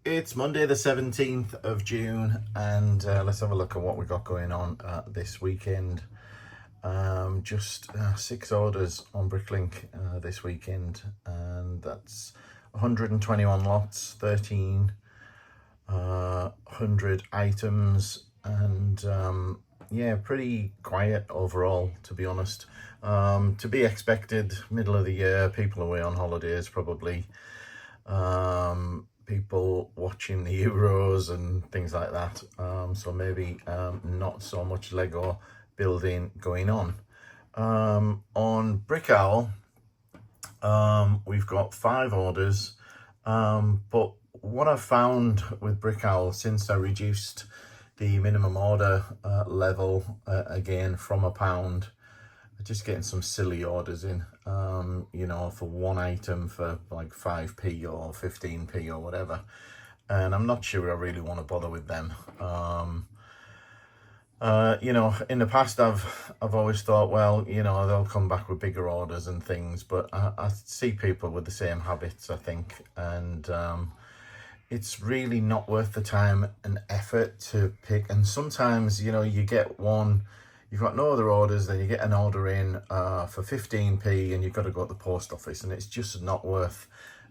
It's Monday the 17th of June and let's have a look at what we got going on this weekend. Just 6 orders on Bricklink this weekend, and that's 121 lots, 1,300 items, and yeah, pretty quiet overall, to be honest. To be expected, middle of the year, people away on holidays probably. People watching the Euros and things like that, so maybe not so much Lego building going on. On Brick Owl, we've got 5 orders, but what I've found with Brick Owl, since I reduced the minimum order level again from £1, just getting some silly orders in, you know, for one item for like 5p or 15p or whatever, and I'm not sure I really want to bother with them. You know, in the past I've always thought, well, you know, they'll come back with bigger orders and things, but I see people with the same habits, I think, and it's really not worth the time and effort to pick. And sometimes, you know, you get one, you've got no other orders, then you get an order in for 15p and you've got to go to the post office, and it's just not worth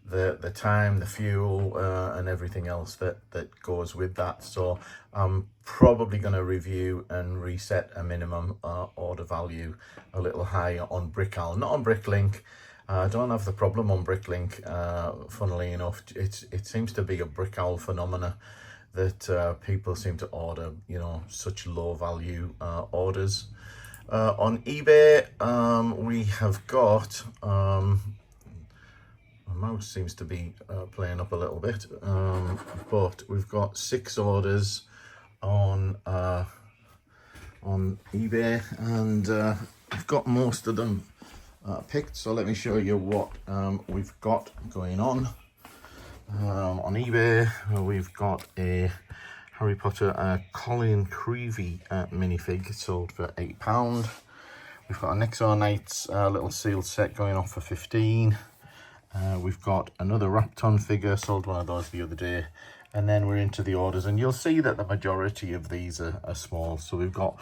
the time, the fuel, and everything else that goes with that. So I'm probably going to review and reset a minimum order value a little higher on Brick Owl, not on Bricklink. I don't have the problem on Bricklink. Funnily enough, it seems to be a Brick Owl phenomena that people seem to order, you know, such low value orders. On eBay, we have got, my mouse seems to be playing up a little bit, but we've got 6 orders on eBay, and I've got most of them picked, so let me show you what we've got going on. On eBay, we've got a Harry Potter Colin Creevy minifig sold for £8. We've got a Nexo Knights little sealed set going off for 15. We've got another Rapton figure, sold one of those the other day, and then we're into the orders, and you'll see that the majority of these are small. So we've got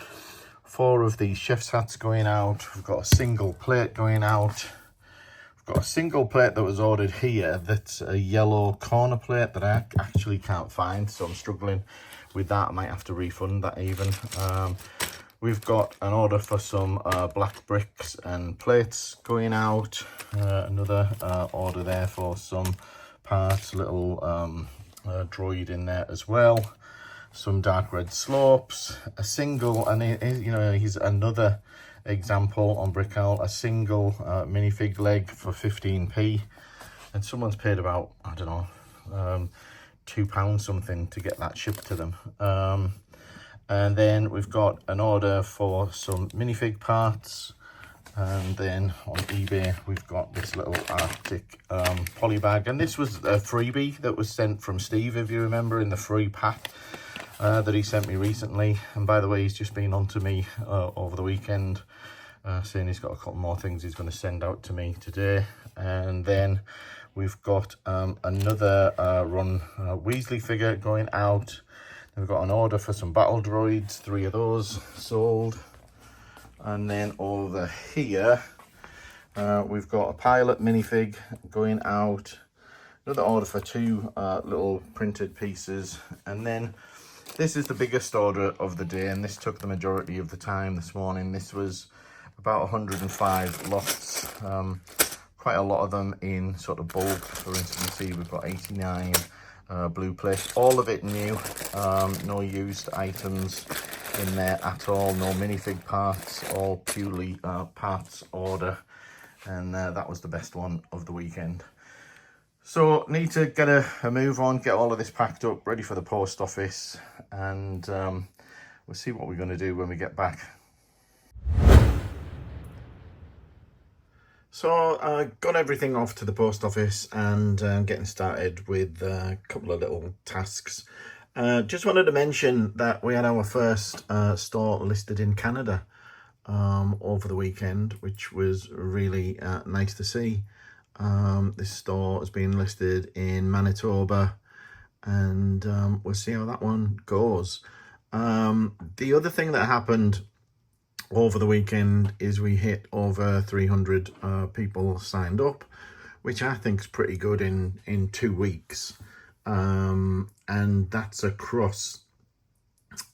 4 of these chef's hats going out. We've got a single plate going out. Got a single plate that was ordered here that's a yellow corner plate that I actually can't find, so I'm struggling with that. I might have to refund that even. We've got an order for some black bricks and plates going out. Another order there for some parts, little droid in there as well. Some dark red slopes, a single, and you know, here's another example on Brick Owl, a single minifig leg for 15p, and someone's paid about, I don't know, £2 something to get that shipped to them. And then we've got an order for some minifig parts, and then on eBay we've got this little Arctic poly bag, and this was a freebie that was sent from Steve, if you remember, in the free pack that he sent me recently. And by the way, he's just been on to me over the weekend, saying he's got a couple more things he's going to send out to me today. And then we've got another run Weasley figure going out. We've got an order for some battle droids, 3 of those sold. And then over here we've got a pilot minifig going out, another order for 2 little printed pieces, and then this is the biggest order of the day, and this took the majority of the time this morning. This was about 105 lots, quite a lot of them in sort of bulk. For instance, see, we've got 89 blue plates, all of it new, no used items in there at all, no minifig parts, all purely parts order, and that was the best one of the weekend. So need to get a move on, get all of this packed up, ready for the post office, and we'll see what we're going to do when we get back. So I got everything off to the post office and getting started with a couple of little tasks. Just wanted to mention that we had our first store listed in Canada over the weekend, which was really nice to see. This store has been listed in Manitoba, and we'll see how that one goes. The other thing that happened over the weekend is we hit over 300 people signed up, which I think is pretty good in 2 weeks, and that's across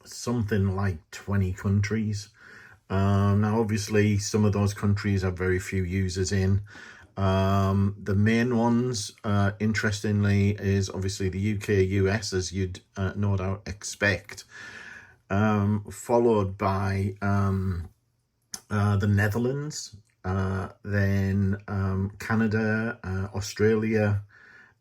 something like 20 countries. Now obviously some of those countries have very few users in. The main ones, interestingly, is obviously the UK, US, as you'd no doubt expect, followed by the Netherlands, then Canada, Australia,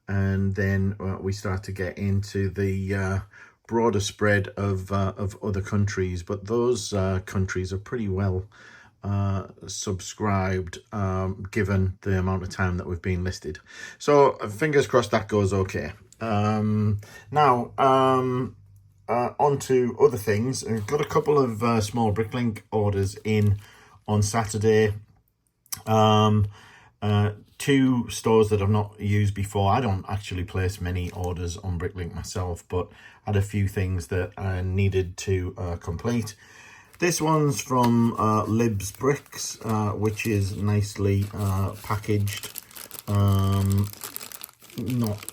and then we start to get into the broader spread of other countries. But those countries are pretty well subscribed, given the amount of time that we've been listed. So fingers crossed that goes okay. Now on to other things. I've got a couple of small Bricklink orders in on Saturday. 2 stores that I've not used before. I don't actually place many orders on Bricklink myself, but had a few things that I needed to complete. This one's from Lib's Bricks, which is nicely packaged. Not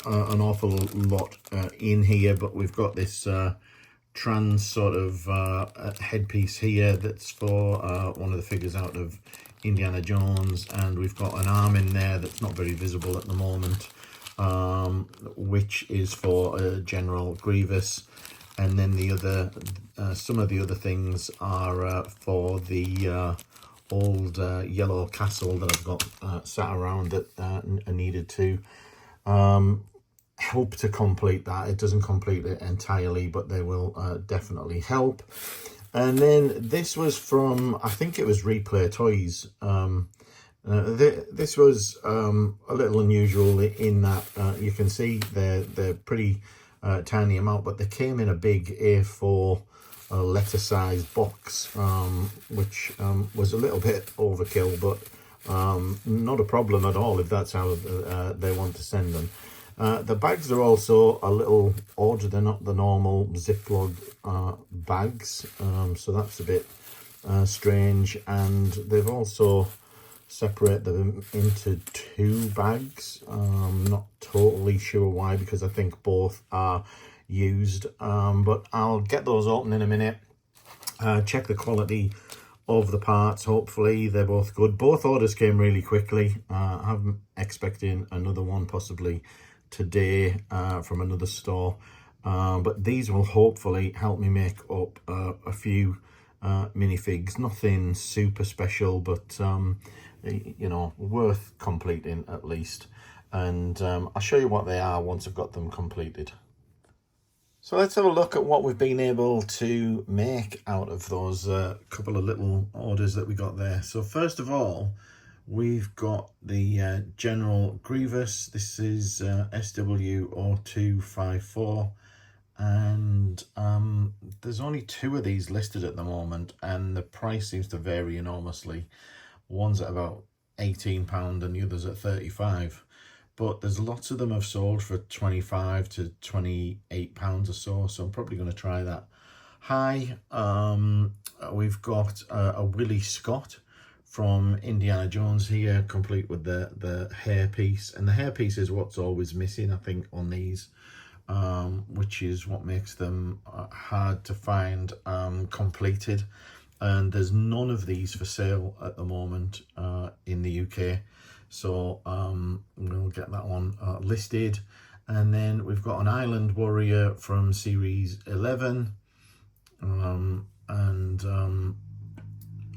an awful lot in here, but we've got this trans sort of headpiece here that's for one of the figures out of Indiana Jones, and we've got an arm in there that's not very visible at the moment, which is for General Grievous. And then the other some of the other things are for the old yellow castle that I've got sat around that I needed to help to complete that. It doesn't complete it entirely, but they will definitely help. And then this was from, I think it was Replay Toys. This was a little unusual in that you can see they're pretty tiny amount, but they came in a big A4 letter size box, which was a little bit overkill, but not a problem at all if that's how they want to send them. The bags are also a little odd. They're not the normal Ziploc bags, so that's a bit strange. And they've also separated them into 2 bags. Not totally sure why, because I think both are used, but I'll get those open in a minute. Check the quality of the parts. Hopefully they're both good. Both orders came really quickly. I'm expecting another one possibly today from another store, but these will hopefully help me make up a few minifigs. Nothing super special, but you know, worth completing at least. And I'll show you what they are once I've got them completed. So let's have a look at what we've been able to make out of those couple of little orders that we got there. So first of all, we've got the General Grievous. This is SW0254, and there's only 2 of these listed at the moment, and the price seems to vary enormously. One's at about £18 and the other's at £35. But there's lots of them have sold for £25 to £28 or so, so I'm probably going to try that. Hi, we've got a Willie Scott from Indiana Jones here, complete with the hairpiece. And the hairpiece is what's always missing, I think, on these, which is what makes them hard to find completed. And there's none of these for sale at the moment in the UK. So we'll get that one listed. And then we've got an Island Warrior from series 11.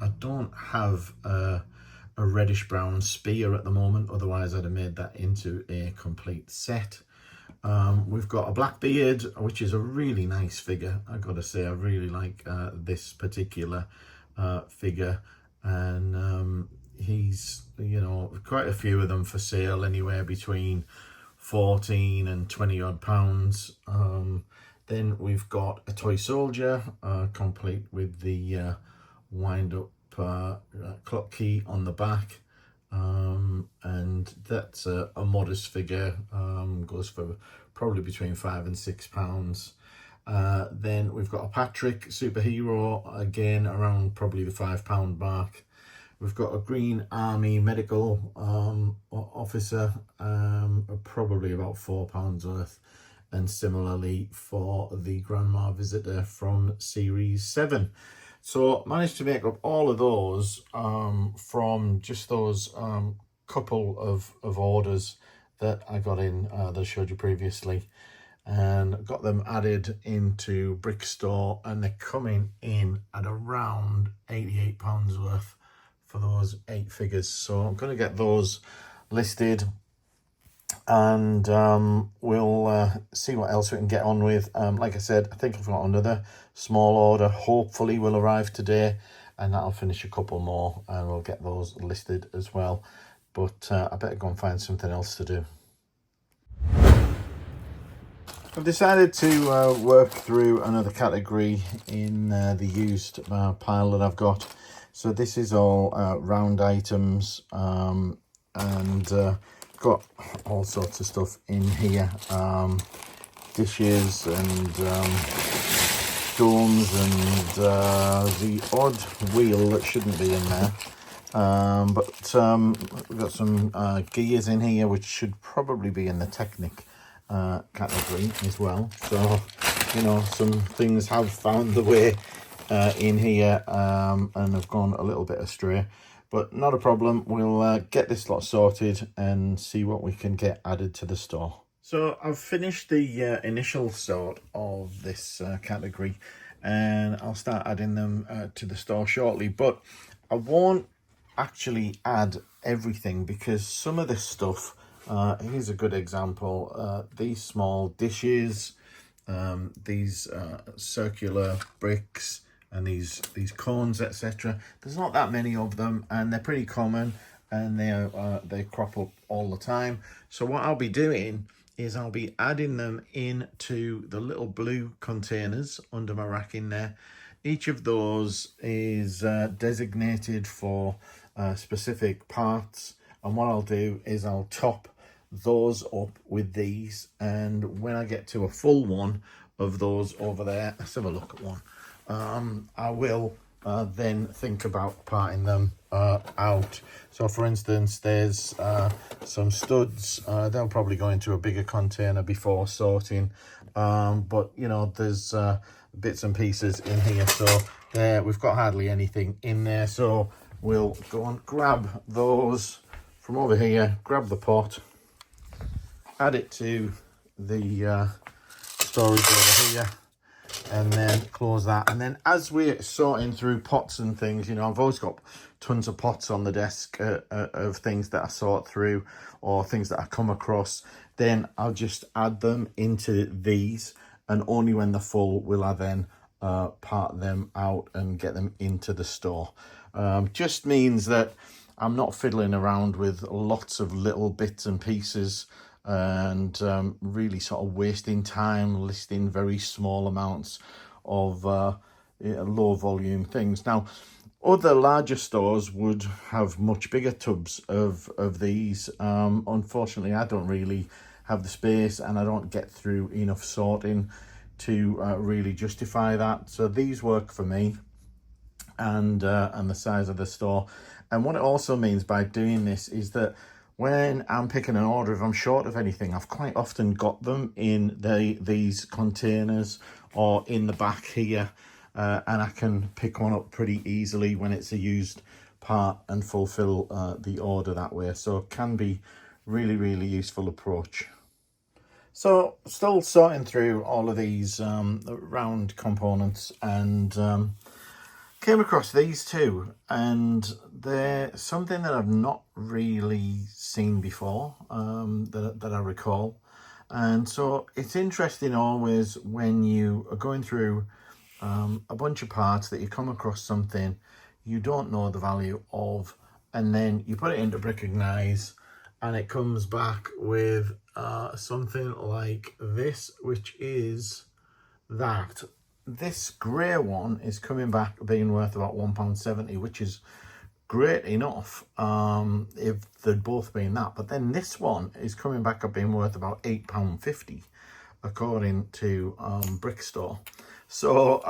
I don't have a reddish brown spear at the moment, otherwise I'd have made that into a complete set. We've got a Blackbeard, which is a really nice figure. I've got to say, I really like this particular figure. And he's, you know, quite a few of them for sale, anywhere between 14 and 20 odd pounds. Then we've got a Toy Soldier, complete with the wind up clock key on the back, and that's a modest figure, goes for probably between £5 and £6. Then we've got a Patrick superhero, again around probably the £5 mark. We've got a Green Army medical officer, probably about £4 worth. And similarly for the Grandma Visitor from Series 7. So managed to make up all of those from just those couple of orders that I got in that I showed you previously, and got them added into Brickstore, and they're coming in at around £88 worth for those 8 figures. So I'm going to get those listed, and we'll see what else we can get on with. Like I said, I think I've got another small order, hopefully will arrive today, and that'll finish a couple more, and we'll get those listed as well. But I better go and find something else to do. I've decided to work through another category in the used pile that I've got. So this is all round items, and got all sorts of stuff in here, dishes and domes and the odd wheel that shouldn't be in there, but we've got some gears in here which should probably be in the Technic category as well. So, you know, some things have found the way in here and have gone a little bit astray, but not a problem. We'll get this lot sorted and see what we can get added to the store. So I've finished the initial sort of this category, and I'll start adding them to the store shortly, but I won't actually add everything because some of this stuff, here's a good example, these small dishes, these circular bricks, and these cones, etc. There's not that many of them, and they're pretty common, and they crop up all the time. So what I'll be doing is I'll be adding them into the little blue containers under my rack in there. Each of those is designated for specific parts, and what I'll do is I'll top those up with these, and when I get to a full one of those over there, let's have a look at one, I will then think about parting them out. So for instance, there's some studs, they'll probably go into a bigger container before sorting, but you know, there's bits and pieces in here, so there we've got hardly anything in there, so we'll go and grab those from over here, grab the pot, add it to the storage over here, and then close that. And then as we're sorting through pots and things, you know, I've always got tons of pots on the desk of things that I sort through or things that I come across. Then I'll just add them into these, and only when they're full will I then part them out and get them into the store. Just means that I'm not fiddling around with lots of little bits and pieces and really sort of wasting time listing very small amounts of low volume things. Now, other larger stores would have much bigger tubs of these. Unfortunately, I don't really have the space, and I don't get through enough sorting to really justify that. So these work for me, and the size of the store. And what it also means by doing this is that when I'm picking an order, if I'm short of anything, I've quite often got them in these containers or in the back here, and I can pick one up pretty easily when it's a used part and fulfill the order that way. So it can be really, really useful approach. So still sorting through all of these round components, and came across these two, and they're something that I've not really seen before, that I recall. And so it's interesting always when you are going through a bunch of parts that you come across something you don't know the value of, and then you put it into Bricklink and it comes back with something like this, which is that. This grey one is coming back being worth about £1.70, which is great enough if they'd both been that. But then this one is coming back up being worth about £8.50. according to Brickstore. So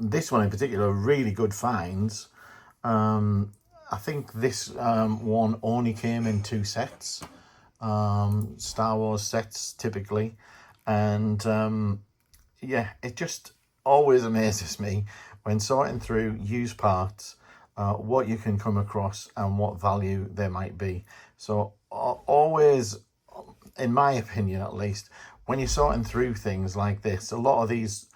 this one in particular, really good finds. I think this one only came in 2 sets, Star Wars sets typically, and yeah, it just always amazes me when sorting through used parts, what you can come across and what value there might be. So always, in my opinion at least, when you're sorting through things like this, a lot of these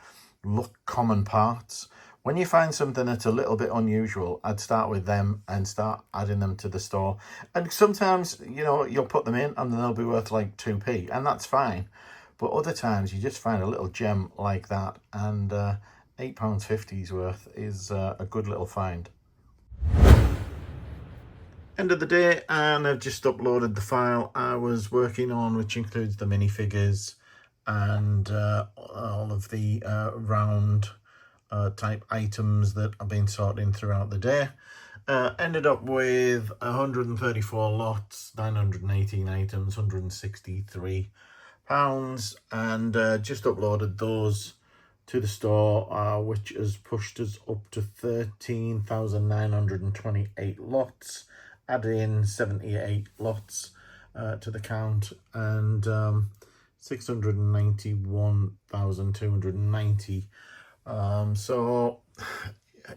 look common parts. When you find something that's a little bit unusual, I'd start with them and start adding them to the store. And sometimes, you know, you'll put them in and they'll be worth like 2p, and that's fine. But other times you just find a little gem like that, and £8.50's worth is a good little find. End of the day, and I've just uploaded the file I was working on, which includes the minifigures and all of the round type items that I've been sorting throughout the day. Ended up with 134 lots, 918 items, £163, and just uploaded those to the store, which has pushed us up to 13,928 lots, add in 78 lots to the count, and 691,290. So,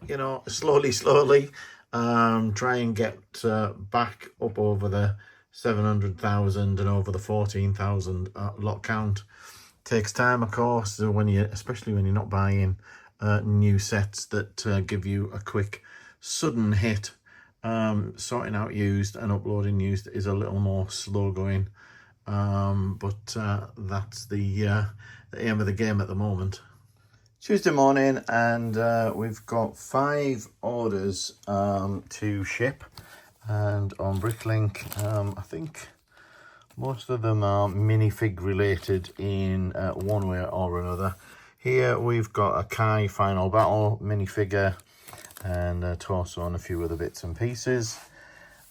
you know, slowly, try and get back up over the 700,000 and over the 14,000 lot count. Takes time, of course, especially when you're not buying new sets that give you a quick, sudden hit. Sorting out used and uploading used is a little more slow going, but that's the aim of the game at the moment. Tuesday morning, and we've got 5 orders to ship, and on Bricklink, I think most of them are minifig related in one way or another. Here we've got a Kai Final Battle minifigure and a torso and a few other bits and pieces.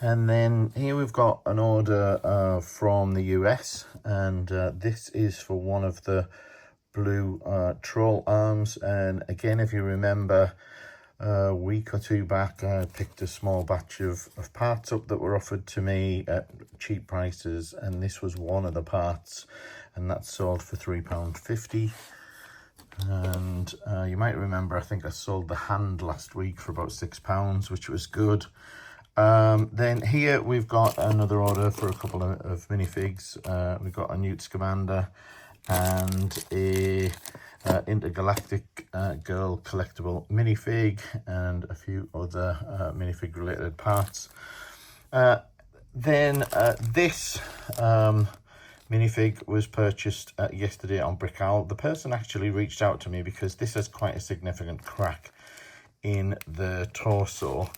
And then here we've got an order from the US, and this is for one of the blue troll arms. And again, if you remember, a week or 2 back, I picked a small batch of parts up that were offered to me at cheap prices, and this was one of the parts, and that's sold for £3.50. And you might remember, I think I sold the hand last week for about £6, which was good. Then here we've got another order for a couple of minifigs. We've got a Newt Scamander and a intergalactic girl collectible minifig, and a few other minifig related parts. Then this minifig was purchased yesterday on Brickowl. The person actually reached out to me because this has quite a significant crack in the torso,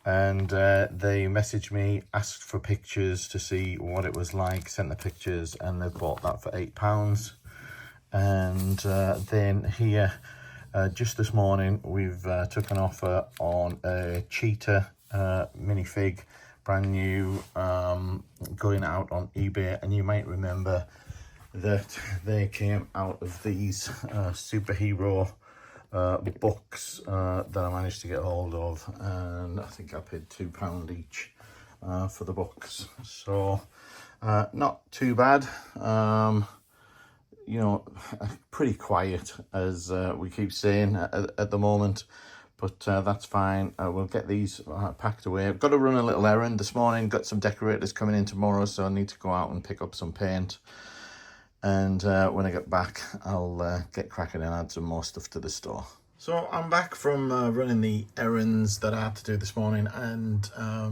and they messaged me, asked for pictures to see what it was like, sent the pictures, and they bought that for £8. And then here, just this morning, we've took an offer on a cheetah minifig, brand new, going out on eBay. And you might remember that they came out of these superhero books that I managed to get hold of, and I think I paid £2 each for the books. So not too bad. You know, pretty quiet, as we keep saying at the moment, but that's fine. We'll get these packed away. I've got to run a little errand this morning, got some decorators coming in tomorrow, so I need to go out and pick up some paint, and when I get back, I'll get cracking and add some more stuff to the store. So I'm back from running the errands that I had to do this morning, and I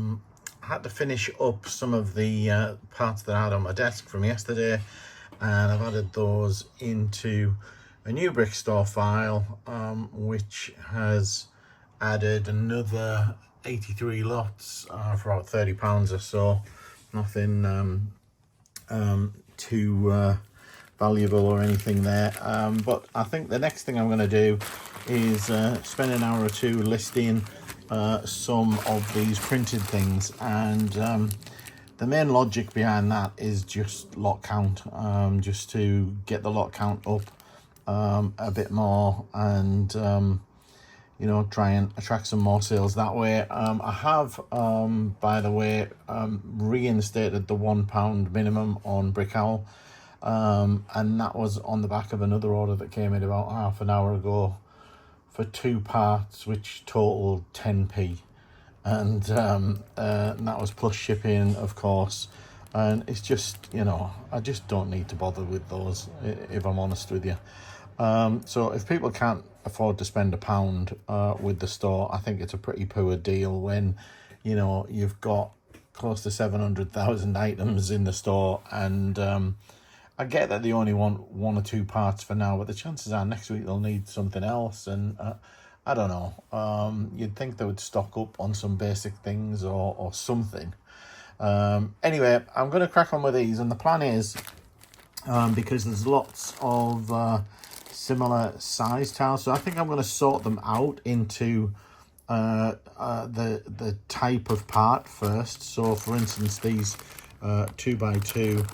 had to finish up some of the parts that I had on my desk from yesterday, and I've added those into a new Brickstore file, which has added another 83 lots for about £30 or so. Nothing too valuable or anything there, but I think the next thing I'm going to do is spend an hour or two listing some of these printed things, and the main logic behind that is just lot count, just to get the lot count up a bit more, and you know, try and attract some more sales that way. I have, by the way, reinstated the £1 minimum on Brickowl, and that was on the back of another order that came in about half an hour ago for 2 parts, which totaled 10p, and that was plus shipping, of course. And it's just, you know, I just don't need to bother with those, if I'm honest with you. So if people can't afford to spend £1 with the store, I think it's a pretty poor deal when, you know, you've got close to 700,000 items in the store. And I get that they only want 1 or 2 parts for now, but the chances are next week they'll need something else. And I don't know, you'd think they would stock up on some basic things or something. Anyway, I'm going to crack on with these, and the plan is, because there's lots of similar size tiles, so I think I'm going to sort them out into the type of part first. So for instance, these 2x2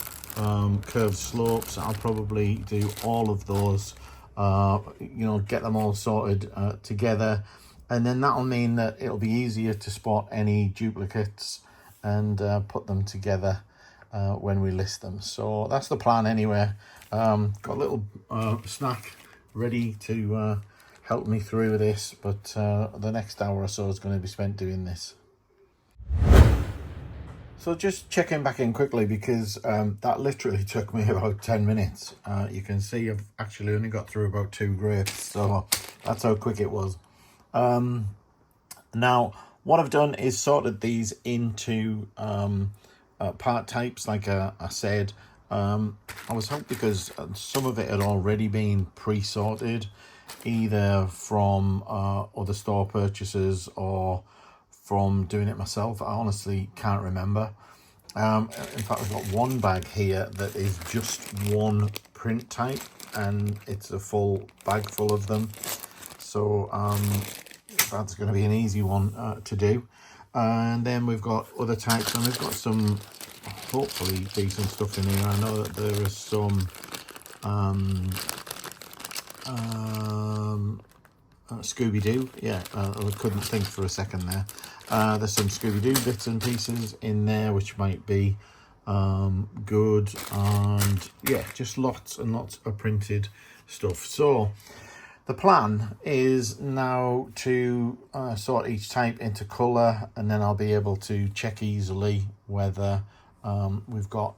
curved slopes, I'll probably do all of those, you know, get them all sorted together, and then that'll mean that it'll be easier to spot any duplicates and put them together when we list them. So that's the plan anyway. Got a little snack ready to help me through this, but the next hour or so is going to be spent doing this. So just checking back in quickly, because that literally took me about 10 minutes. You can see I've actually only got through about 2 grapes, so that's how quick it was. Now, what I've done is sorted these into part types, like I said. I was hoping, because some of it had already been pre-sorted, either from other store purchases or from doing it myself. I honestly can't remember. In fact, I've got one bag here that is just one print type, and it's a full bag full of them. So that's going to be an easy one to do. And then we've got other types, and we've got some hopefully decent stuff in here. I know that there is some Scooby-Doo. Yeah, I couldn't think for a second there. There's some Scooby-Doo bits and pieces in there, which might be good. And yeah, just lots and lots of printed stuff. So the plan is now to sort each type into colour, and then I'll be able to check easily whether we've got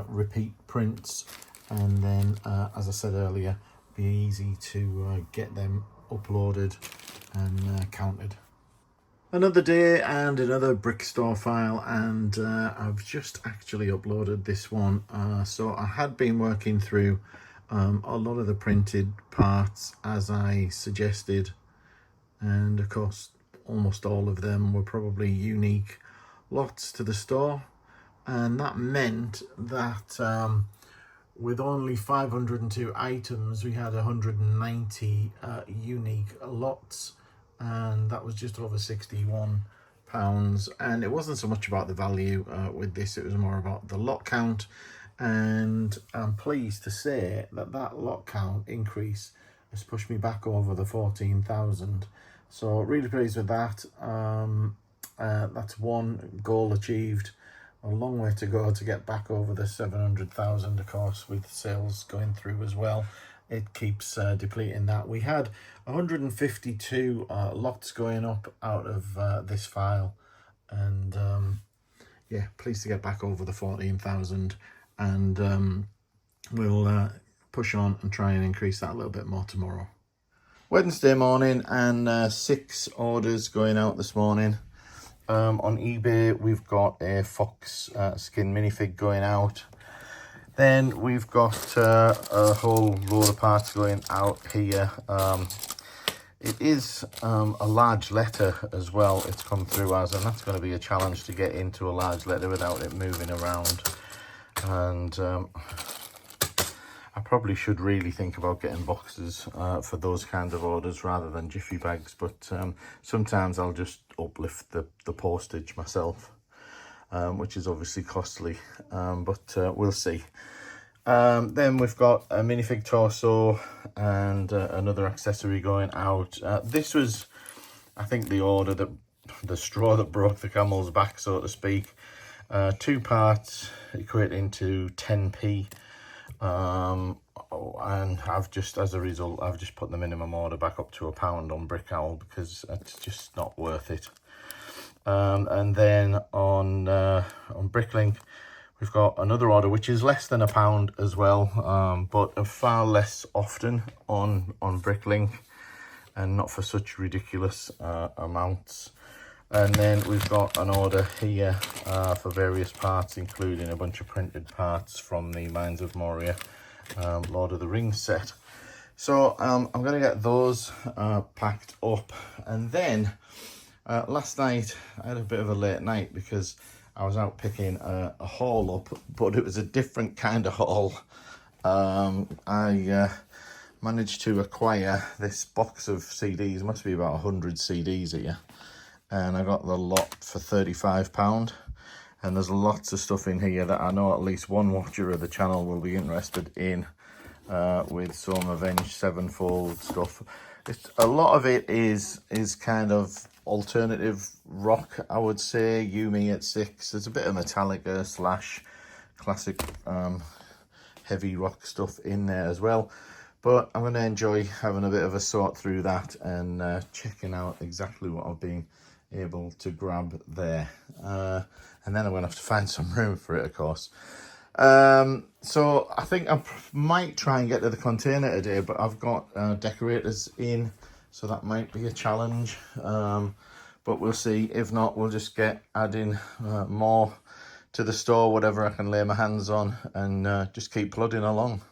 repeat prints, and then as I said earlier, be easy to get them uploaded and counted. Another day and another brick store file, and I've just actually uploaded this one. So I had been working through a lot of the printed parts as I suggested, and of course almost all of them were probably unique lots to the store, and that meant that with only 502 items we had 190 unique lots, and that was just over £61. And it wasn't so much about the value with this, it was more about the lot count. And I'm pleased to say that that lot count increase has pushed me back over the 14,000. So really pleased with that. That's one goal achieved. A long way to go to get back over the 700,000, of course, with sales going through as well. It keeps depleting that. We had 152 lots going up out of this file. And yeah, pleased to get back over the 14,000. And we'll push on and try and increase that a little bit more tomorrow. Wednesday morning, and 6 orders going out this morning. On eBay, we've got a fox skin minifig going out. Then we've got a whole load of parts going out here. It is a large letter as well, it's come through as, and that's going to be a challenge to get into a large letter without it moving around. And I probably should really think about getting boxes for those kind of orders rather than jiffy bags, but sometimes I'll just uplift the postage myself. which is obviously costly, but we'll see. Then we've got a minifig torso and another accessory going out. This was, I think, the straw that broke the camel's back, so to speak. 2 parts equating to 10p. And as a result, I've just put the minimum order back up to £1 on Brickowl because it's just not worth it. And then on Bricklink, we've got another order which is less than £1 as well, but far less often on Bricklink, and not for such ridiculous amounts. And then we've got an order here for various parts, including a bunch of printed parts from the Mines of Moria Lord of the Rings set. So I'm going to get those packed up. And then last night I had a bit of a late night because I was out picking a haul up, but it was a different kind of haul. I managed to acquire this box of CDs, must be about 100 CDs here, and I got the lot for £35. And there's lots of stuff in here that I know at least one watcher of the channel will be interested in, with some Avenged Sevenfold stuff. A lot of it is kind of alternative rock, I would say. Yumi at 6. There's a bit of Metallica / classic heavy rock stuff in there as well. But I'm going to enjoy having a bit of a sort through that and checking out exactly what I've been able to grab there. And then I'm going to have to find some room for it, of course. So I think I might try and get to the container today, but I've got decorators in, so that might be a challenge. But we'll see. If not, we'll just get adding more to the store, whatever I can lay my hands on, and just keep plodding along.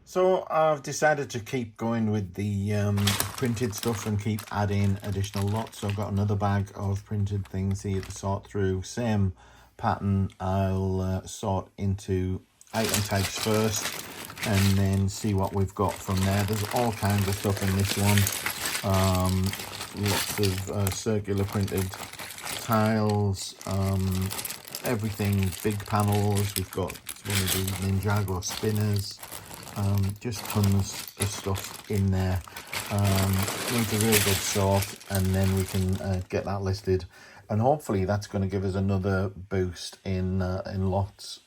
So I've decided to keep going with the printed stuff and keep adding additional lots. So I've got another bag of printed things here to sort through. Same pattern, I'll sort into item tags first and then see what we've got from there. There's all kinds of stuff in this one. Lots of circular printed tiles, everything, big panels. We've got one of these Ninjago spinners. Just tons of stuff in there. Needs a real good sort, and then we can get that listed, and hopefully that's going to give us another boost in lots,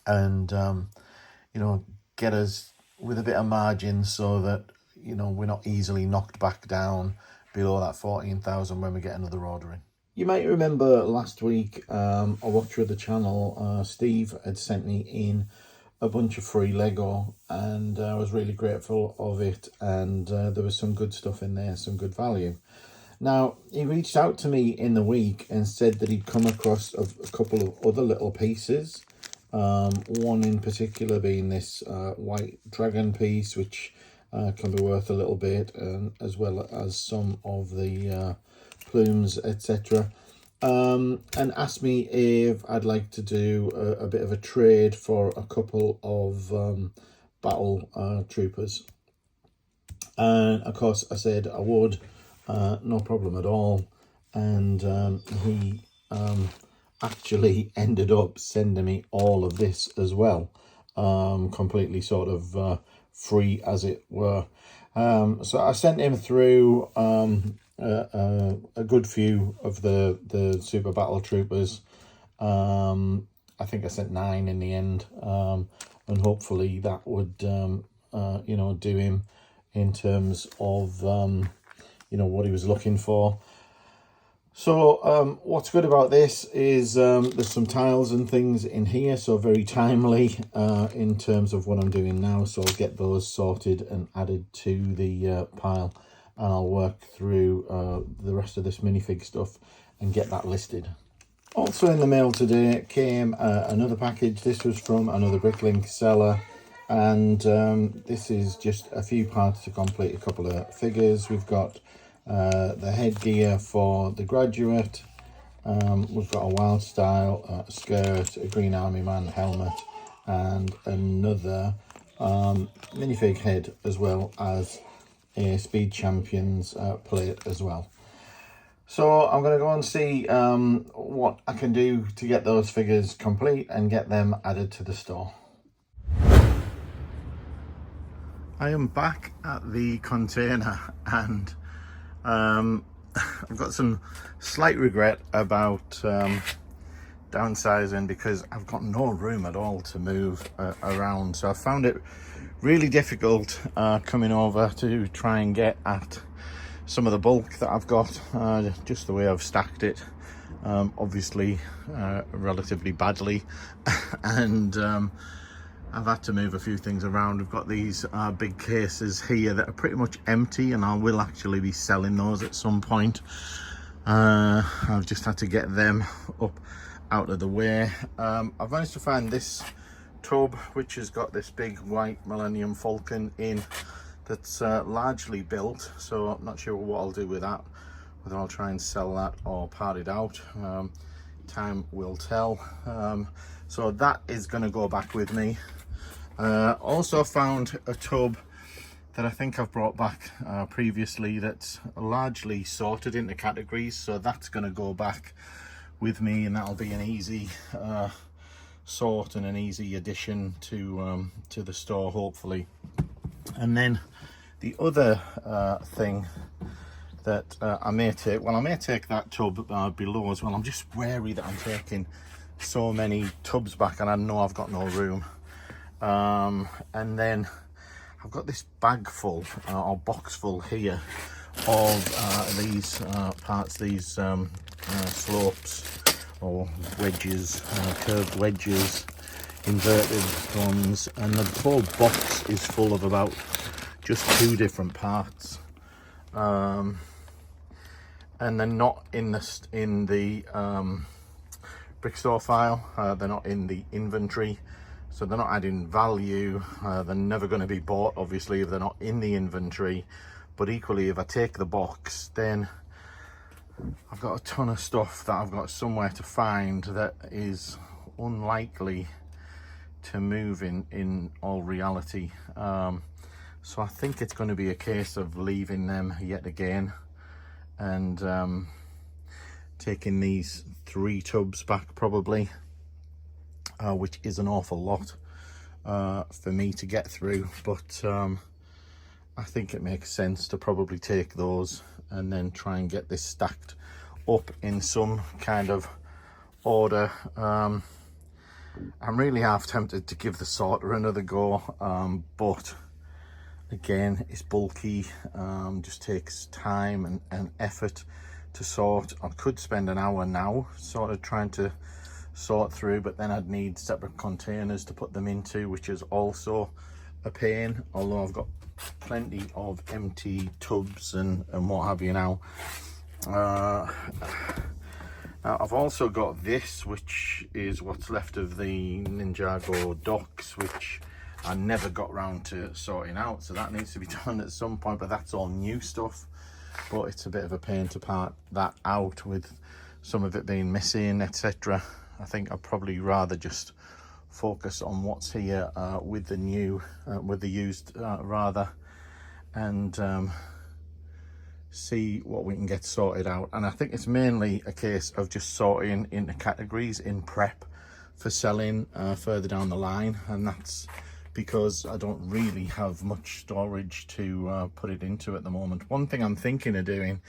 and you know, get us with a bit of margin so that, you know, we're not easily knocked back down below that 14,000 when we get another order in. You might remember last week a watcher of the channel, Steve, had sent me in a bunch of free Lego, and I was really grateful of it, and there was some good stuff in there, some good value. Now, he reached out to me in the week and said that he'd come across a couple of other little pieces, one in particular being this white dragon piece, which can be worth a little bit, as well as some of the plumes, etc. And asked me if I'd like to do a bit of a trade for a couple of battle troopers. And of course I said I would, no problem at all. And he actually ended up sending me all of this as well, completely sort of free, as it were. So I sent him through a good few of the super battle troopers. I think I sent 9 in the end, and hopefully that would you know, do him in terms of you know, what he was looking for. So what's good about this is there's some tiles and things in here, so very timely in terms of what I'm doing now. So I'll get those sorted and added to the pile, and I'll work through the rest of this minifig stuff and get that listed. Also in the mail today came another package. This was from another Bricklink seller, and this is just a few parts to complete a couple of figures. We've got the headgear for the graduate. We've got a wild style skirt, a Green Army Man helmet, and another minifig head, as well as a Speed Champions plate as well. So I'm going to go and see what I can do to get those figures complete and get them added to the store. I am back at the container, and I've got some slight regret about downsizing because I've got no room at all to move around. So I found it really difficult coming over to try and get at some of the bulk that I've got, just the way I've stacked it, obviously relatively badly. And I've had to move a few things around. We've got these big cases here that are pretty much empty, and I will actually be selling those at some point. I've just had to get them up out of the way. I've managed to find this tub which has got this big white Millennium Falcon in, that's largely built, so I'm not sure what I'll do with that, whether I'll try and sell that or part it out. Time will tell. So that is going to go back with me. Also found a tub that I think I've brought back previously that's largely sorted into categories, so that's going to go back with me, and that'll be an easy sort and an easy addition to the store, hopefully. And then the other thing that I may take, well, I may take that tub below as well. I'm just wary that I'm taking so many tubs back and I know I've got no room. And then I've got this bag full or box full here of these parts, these slopes or wedges, curved wedges, inverted ones, and the whole box is full of about just 2 different parts, and they're not in the brick store file. They're not in the inventory, so they're not adding value. They're never going to be bought, obviously, if they're not in the inventory. But equally, if I take the box, then I've got a ton of stuff that I've got somewhere to find that is unlikely to move in all reality. So I think it's going to be a case of leaving them yet again and taking these 3 tubs back probably, which is an awful lot for me to get through, but I think it makes sense to probably take those and then try and get this stacked up in some kind of order. I'm really half tempted to give the sorter another go, but again, it's bulky, just takes time and effort to sort. I could spend an hour now sort of trying to sort through, but then I'd need separate containers to put them into, which is also a pain, although I've got plenty of empty tubs and what have you now. Now I've also got this, which is what's left of the Ninjago docks, which I never got round to sorting out, so that needs to be done at some point, but that's all new stuff. But it's a bit of a pain to part that out with some of it being missing, etc. I think I'd probably rather just focus on what's here with the new, with the used rather, and see what we can get sorted out. And I think it's mainly a case of just sorting into categories in prep for selling further down the line, and that's because I don't really have much storage to put it into at the moment. One thing I'm thinking of doing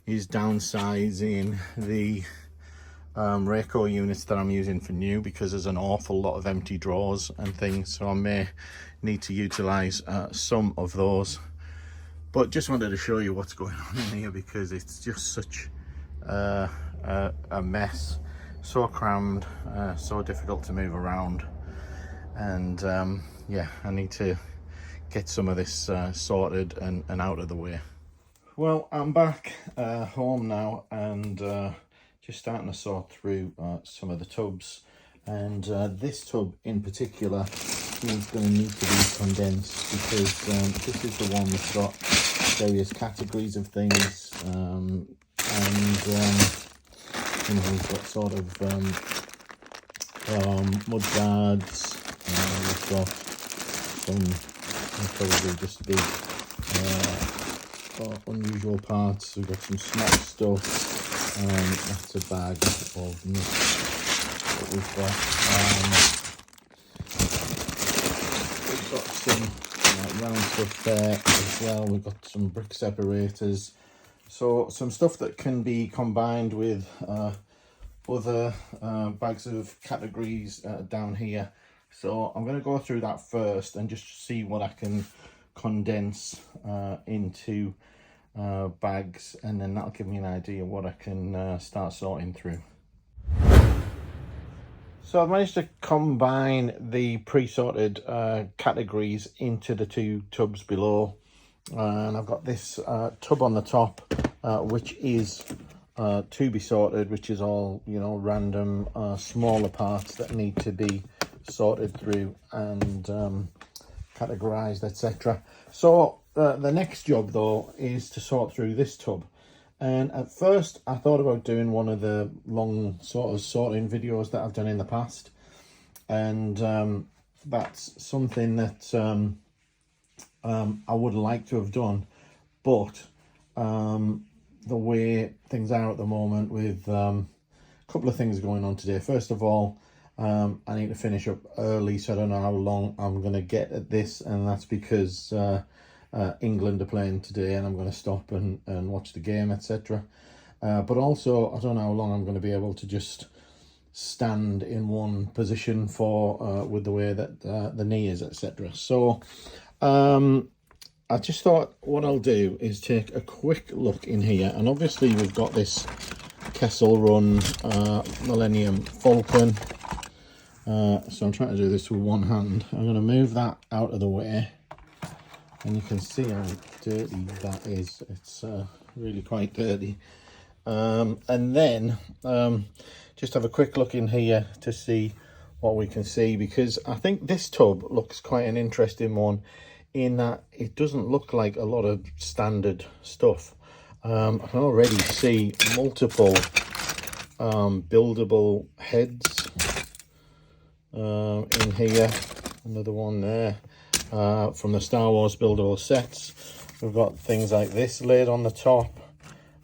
is downsizing the Reiko units that I'm using for new, because there's an awful lot of empty drawers and things, so I may need to utilize some of those. But just wanted to show you what's going on in here, because it's just such a mess, so crammed, so difficult to move around, and yeah, I need to get some of this sorted and out of the way. Well, I'm back home now, and just starting to sort through some of the tubs, and this tub in particular is going to need to be condensed, because this is the one that's got various categories of things, and you know, we've got sort of mud guards, we've got some probably just big for unusual parts. We've got some smart stuff. That's a bag of nuts that we've got. We've got some round stuff there as well. We've got some brick separators. So some stuff that can be combined with other bags of categories down here. So I'm going to go through that first and just see what I can condense into bags, and then that'll give me an idea what I can start sorting through. So I've managed to combine the pre-sorted categories into the two tubs below, and I've got this tub on the top which is to be sorted, which is all, you know, random smaller parts that need to be sorted through and categorized, etc. So the next job though is to sort through this tub, and at first I thought about doing one of the long sort of sorting videos that I've done in the past, and that's something that I would like to have done, but the way things are at the moment with a couple of things going on today. First of all, I need to finish up early, so I don't know how long I'm going to get at this, and that's because England are playing today and I'm going to stop and watch the game, etc. But also, I don't know how long I'm going to be able to just stand in one position for with the way that the knee is, etc. So I just thought what I'll do is take a quick look in here, and obviously we've got this Kessel Run Millennium Falcon. So I'm trying to do this with one hand. I'm going to move that out of the way, and you can see how dirty that is. It's really quite dirty. And then just have a quick look in here to see what we can see, because I think this tub looks quite an interesting one in that it doesn't look like a lot of standard stuff. I can already see multiple buildable heads in here. Another one there from the Star Wars buildable sets. We've got things like this lid on the top.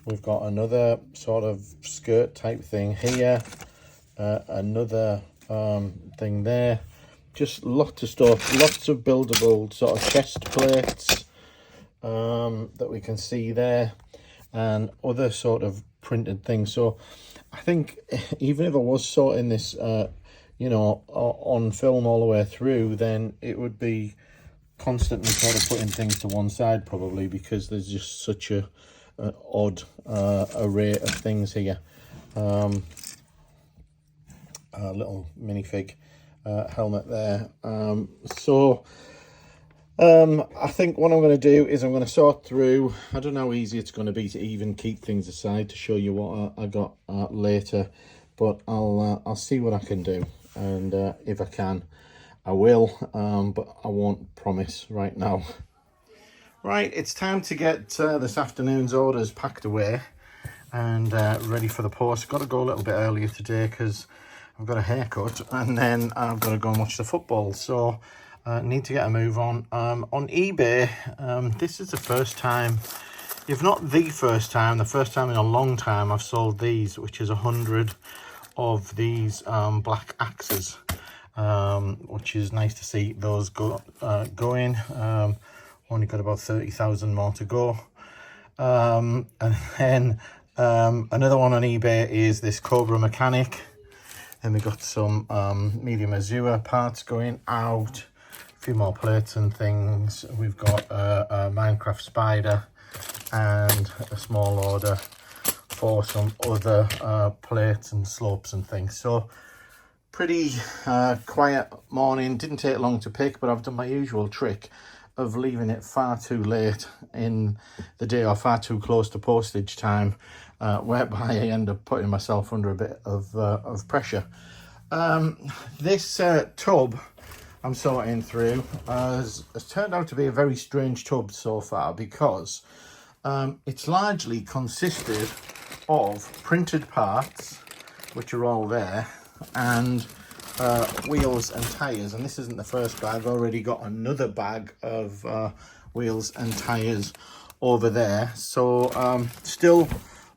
We've got another sort of skirt type thing here, another thing there. Just lots of stuff, lots of buildable sort of chest plates that we can see there, and other sort of printed things. So I think even if I was sorting this you know, on film all the way through, then it would be constantly sort of putting things to one side probably, because there's just such a odd array of things here. A little minifig helmet there. I think what I'm going to do is I'm going to sort through. I don't know how easy it's going to be to even keep things aside to show you what I got later, but I'll see what I can do, and if I can I will, but I won't promise right now. Right, it's time to get this afternoon's orders packed away and ready for the post. Got to go a little bit earlier today because I've got a haircut, and then I've got to go and watch the football, so need to get a move on. On eBay, this is the first time, if not the first time in a long time, I've sold these, which is 100 of these black axes, which is nice to see those going. Only got about 30,000 more to go. And then another one on eBay is this Cobra Mechanic. Then we got some medium Azure parts going out, a few more plates and things. We've got a Minecraft spider and a small order for some other plates and slopes and things. So pretty quiet morning. Didn't take long to pick, but I've done my usual trick of leaving it far too late in the day or far too close to postage time, whereby I end up putting myself under a bit of pressure. This tub I'm sorting through has turned out to be a very strange tub so far, because it's largely consisted of printed parts, which are all there, and wheels and tires. And this isn't the first bag. I've already got another bag of wheels and tires over there. So still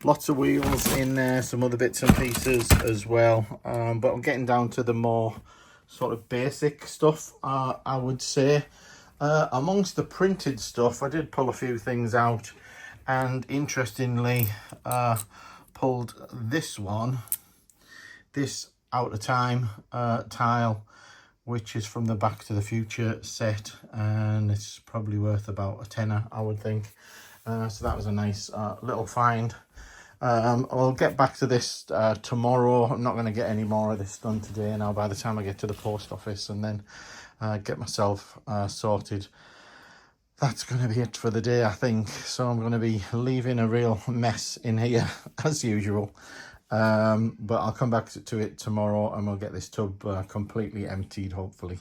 lots of wheels in there, some other bits and pieces as well, but I'm getting down to the more sort of basic stuff, I would say. Amongst the printed stuff, I did pull a few things out, and interestingly pulled this out of time tile, which is from the Back to the Future set, and it's probably worth about a tenner, I would think. So that was a nice little find. I'll get back to this tomorrow. I'm not going to get any more of this done today now by the time I get to the post office, and then get myself sorted. That's going to be it for the day, I think. So I'm going to be leaving a real mess in here as usual. But I'll come back to it tomorrow, and we'll get this tub completely emptied, hopefully.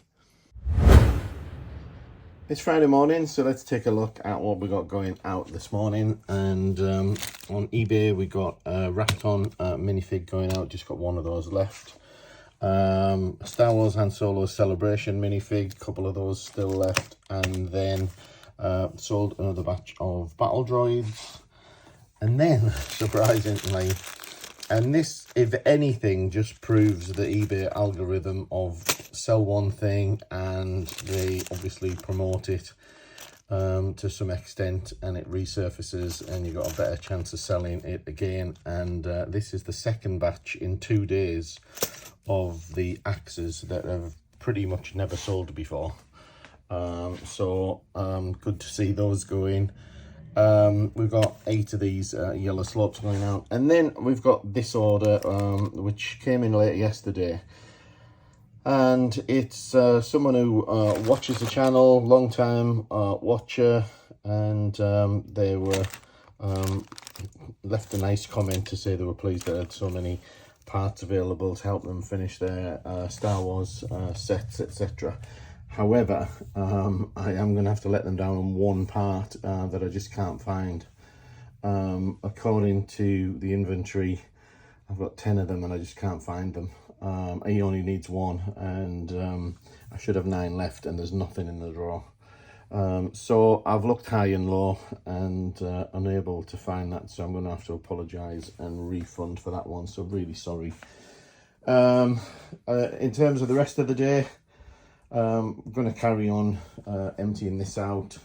It's Friday morning, so let's take a look at what we got going out this morning. And on eBay, we got a Rapton minifig going out. Just got one of those left. Star Wars Han Solo Celebration minifig, a couple of those still left. And then sold another batch of battle droids. And then, surprisingly, and this, if anything, just proves the eBay algorithm of sell one thing and they obviously promote it to some extent, and it resurfaces and you've got a better chance of selling it again. And this is the second batch in 2 days of the axes that have pretty much never sold before. So good to see those going. We've got 8 of these yellow slopes going out, and then we've got this order which came in late yesterday, and it's someone who watches the channel, long time watcher, and they were left a nice comment to say they were pleased that they had so many parts available to help them finish their Star Wars sets, etc. However, I am going to have to let them down on one part that I just can't find. According to the inventory, I've got 10 of them and I just can't find them. He only needs 1, and I should have 9 left, and there's nothing in the drawer. So I've looked high and low and unable to find that, so I'm going to have to apologise and refund for that one, so really sorry. In terms of the rest of the day, I'm going to carry on emptying this out,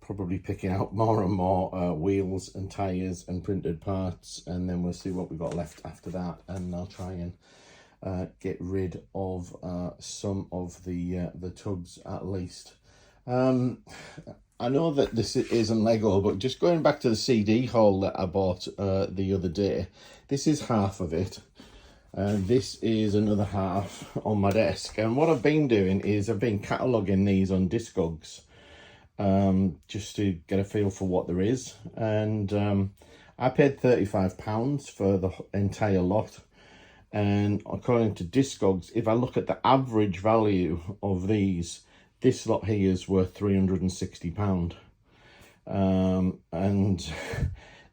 probably picking out more and more wheels and tyres and printed parts, and then we'll see what we've got left after that, and I'll try and get rid of some of the tubs at least. I know that this isn't Lego, but just going back to the CD haul that I bought the other day, this is half of it. This is another half on my desk, and what I've been doing is I've been cataloguing these on Discogs just to get a feel for what there is, and I paid £35 for the entire lot, and according to Discogs, if I look at the average value of these, this lot here is worth £360, and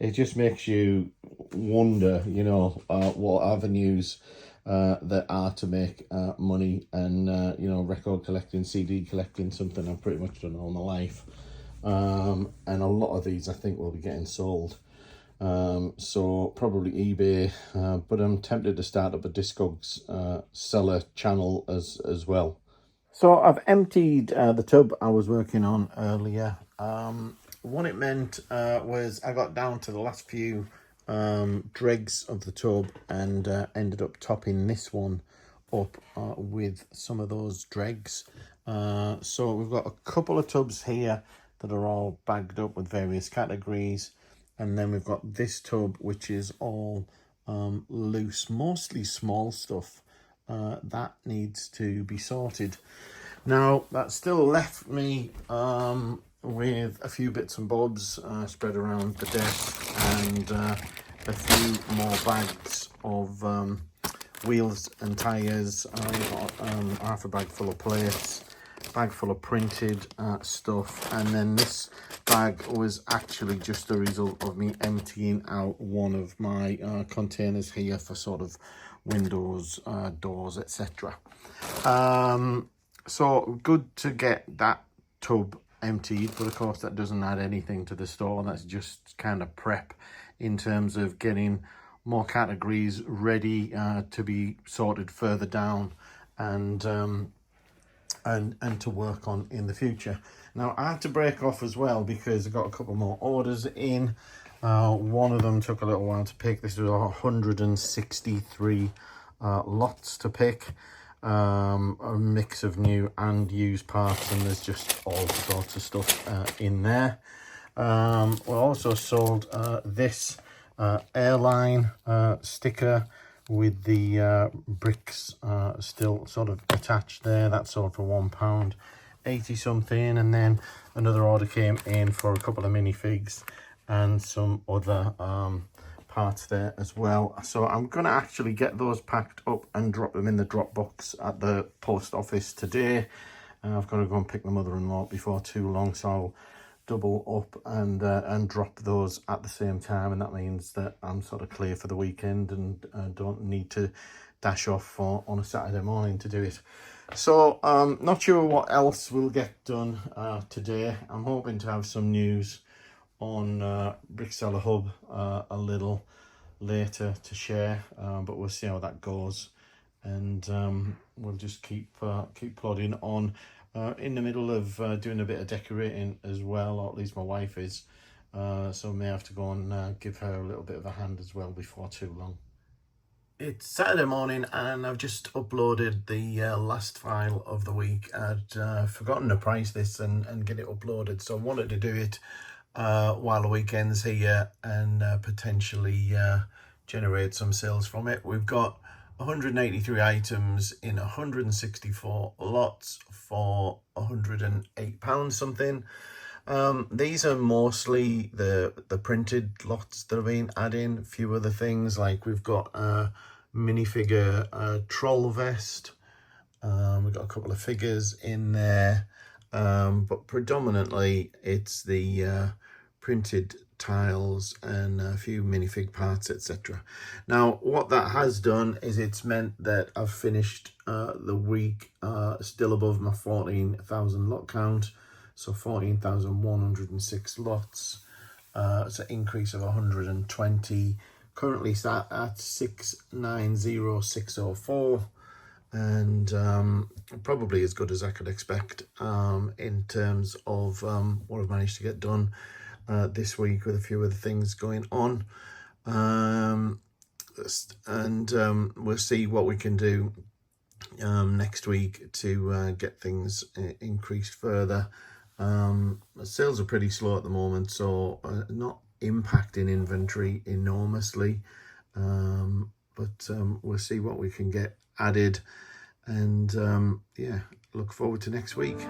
it just makes you wonder, you know, what avenues there are to make money, and you know, record collecting, CD collecting, something I've pretty much done all my life, and a lot of these I think will be getting sold, so probably eBay, but I'm tempted to start up a Discogs seller channel as well. So I've emptied the tub I was working on earlier. What it meant was I got down to the last few dregs of the tub, and ended up topping this one up with some of those dregs. So we've got a couple of tubs here that are all bagged up with various categories, and then we've got this tub which is all loose, mostly small stuff that needs to be sorted. Now that still left me with a few bits and bobs spread around the desk, and a few more bags of wheels and tyres. I've got half a bag full of plates, a bag full of printed stuff, and then this bag was actually just a result of me emptying out one of my containers here for sort of windows, doors, etc. So good to get that tub emptied, but of course that doesn't add anything to the store. That's just kind of prep in terms of getting more categories ready to be sorted further down and to work on in the future. Now I had to break off as well because I got a couple more orders in. One of them took a little while to pick. This was 163 lots to pick, a mix of new and used parts, and there's just all sorts of stuff in there. We also sold this airline sticker with the bricks still sort of attached there. That sold for £1.80 something, and then another order came in for a couple of minifigs and some other parts there as well. So I'm gonna actually get those packed up and drop them in the drop box at the post office today. I've got to go and pick my mother-in-law before too long, so I'll double up and drop those at the same time, and that means that I'm sort of clear for the weekend and don't need to dash off on a Saturday morning to do it. So not sure what else will get done today. I'm hoping to have some news on Brickseller Hub a little later to share, but we'll see how that goes, and we'll just keep plodding on. In the middle of doing a bit of decorating as well, or at least my wife is, so may have to go and give her a little bit of a hand as well before too long. It's Saturday morning and I've just uploaded the last file of the week. I'd forgotten to price this and get it uploaded, so I wanted to do it while the weekend's here and potentially generate some sales from it. We've got 183 items in 164 lots for £108 something. These are mostly the printed lots that have been adding. A few other things, like we've got a minifigure troll vest. We've got a couple of figures in there, but predominantly it's the printed tiles and a few minifig parts, etc. Now what that has done is it's meant that I've finished the week still above my 14,000 lot count, so 14,106 lots. It's an increase of 120. Currently sat at 690,604, and probably as good as I could expect in terms of what I've managed to get done this week, with a few other things going on, and we'll see what we can do next week to get things increased further. Sales are pretty slow at the moment, so not impacting inventory enormously, but we'll see what we can get added, and yeah, look forward to next week.